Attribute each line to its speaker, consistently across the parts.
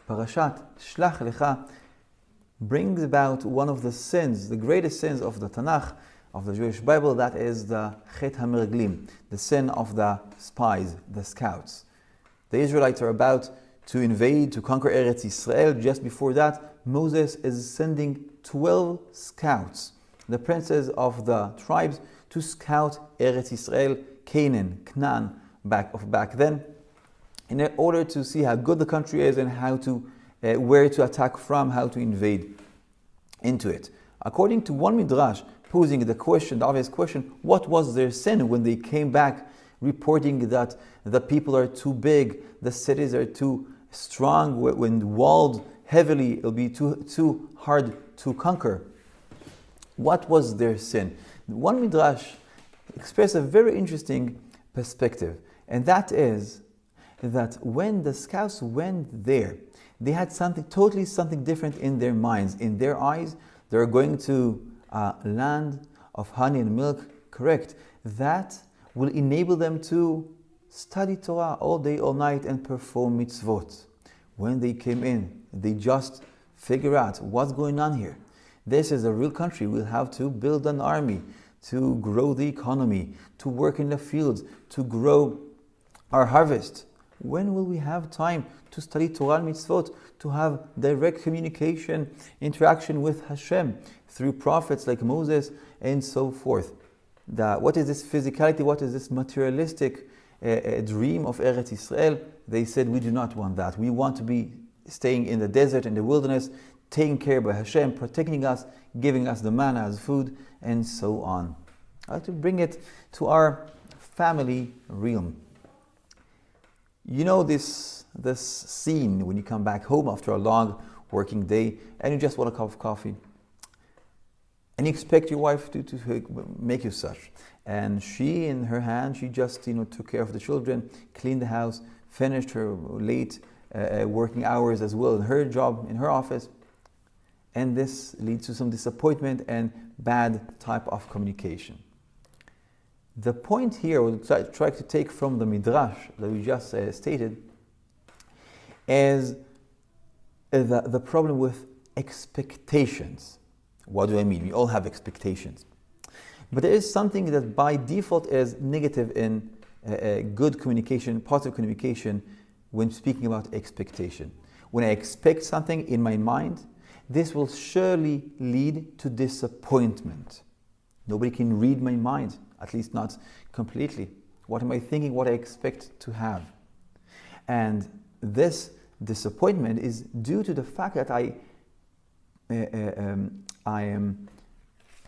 Speaker 1: Parashat Shlach-Lecha brings about one of the sins, the greatest sins of the Tanakh, of the Jewish Bible, that is the Chet HaMerglim, the sin of the spies, the scouts. The Israelites are about to invade, to conquer Eretz Yisrael. Just before that, Moses is sending 12 scouts, the princes of the tribes, to scout Eretz Yisrael, Canaan, back then, in order to see how good the country is and how to where to attack from, how to invade into it. According to one midrash, posing the obvious question, what was their sin when they came back reporting that the people are too big, the cities are too strong, when walled heavily, it'll be too hard to conquer. What was their sin? One midrash expresses a very interesting perspective, and that is that when the scouts went there, they had something different in their minds. In their eyes, they're going to a land of honey and milk, correct. That will enable them to study Torah all day, all night, and perform mitzvot. When they came in, they just figure out what's going on here. This is a real country. We'll have to build an army, to grow the economy, to work in the fields, to grow our harvest. When will we have time to study Torah and mitzvot, to have direct communication, interaction with Hashem through prophets like Moses and so forth? What is this physicality? What is this materialistic dream of Eretz Yisrael? They said, we do not want that. We want to be staying in the desert, in the wilderness, taken care by Hashem, protecting us, giving us the manna as food, and so on. I like to bring it to our family realm. You know this scene when you come back home after a long working day and you just want a cup of coffee. And you expect your wife to make you such. And she, in her hand, she just took care of the children, cleaned the house, finished her late working hours as well in her job, in her office. And this leads to some disappointment and bad type of communication. The point here we'll try to take from the midrash that we just stated is the problem with expectations. What do I mean? We all have expectations. But there is something that by default is negative in good communication, positive communication, when speaking about expectation. When I expect something in my mind, this will surely lead to disappointment. Nobody can read my mind, at least not completely. What am I thinking? What I expect to have? And this disappointment is due to the fact that I am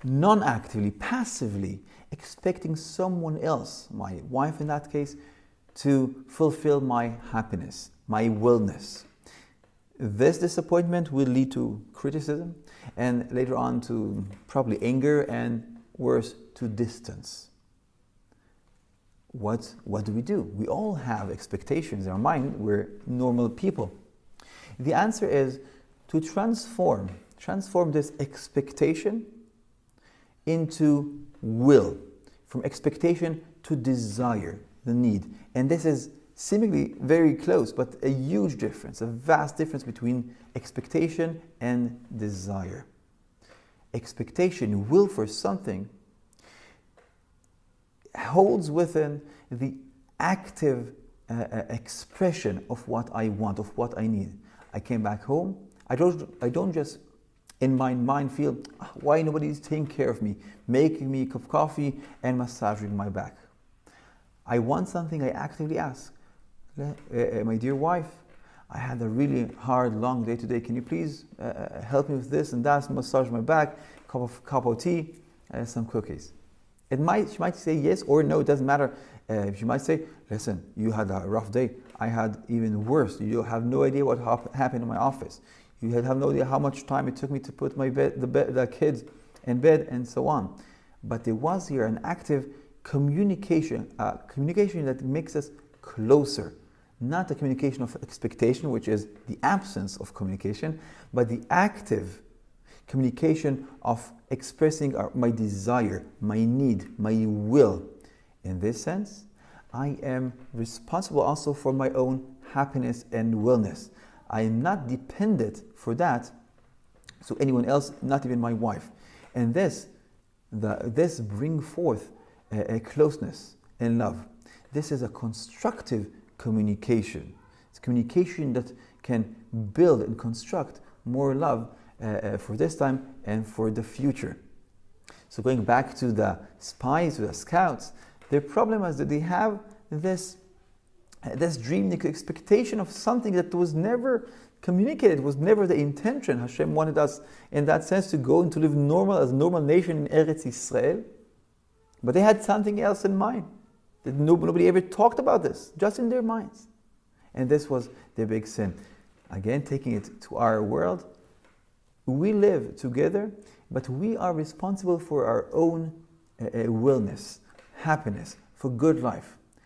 Speaker 1: non-actively, passively expecting someone else, my wife in that case, to fulfill my happiness, my wellness. This disappointment will lead to criticism and later on to probably anger and worse, to distance. What do? We all have expectations in our mind. We're normal people. The answer is to transform this expectation into will, from expectation to desire, the need. And this is seemingly very close, but a huge difference, a vast difference between expectation and desire. Expectation, will for something, holds within the active expression of what I want, of what I need. I came back home. I don't just in my mind feel, why nobody's taking care of me, making me a cup of coffee and massaging my back. I want something, I actively ask. My dear wife, I had a really hard, long day today. Can you please help me with this and that, massage my back, cup of tea, some cookies? She might say yes or no, it doesn't matter. She might say, listen, you had a rough day. I had even worse. You have no idea what happened in my office. You have no idea how much time it took me to put the kids in bed and so on. But there was here an active communication, communication that makes us closer. Not the communication of expectation, which is the absence of communication, but the active communication of expressing my desire, my need, my will. In this sense, I am responsible also for my own happiness and wellness. I am not dependent for that, so anyone else, not even my wife. And this bring forth a closeness and love. This is a constructive communication. It's communication that can build and construct more love for this time and for the future. So going back to the spies, to the scouts, their problem is that they have this dream, the expectation of something that was never communicated, was never the intention. Hashem wanted us in that sense to go and to live normal as a normal nation in Eretz Israel. But they had something else in mind. That nobody ever talked about this, just in their minds. And this was their big sin. Again, taking it to our world, we live together, but we are responsible for our own wellness, happiness, for good life.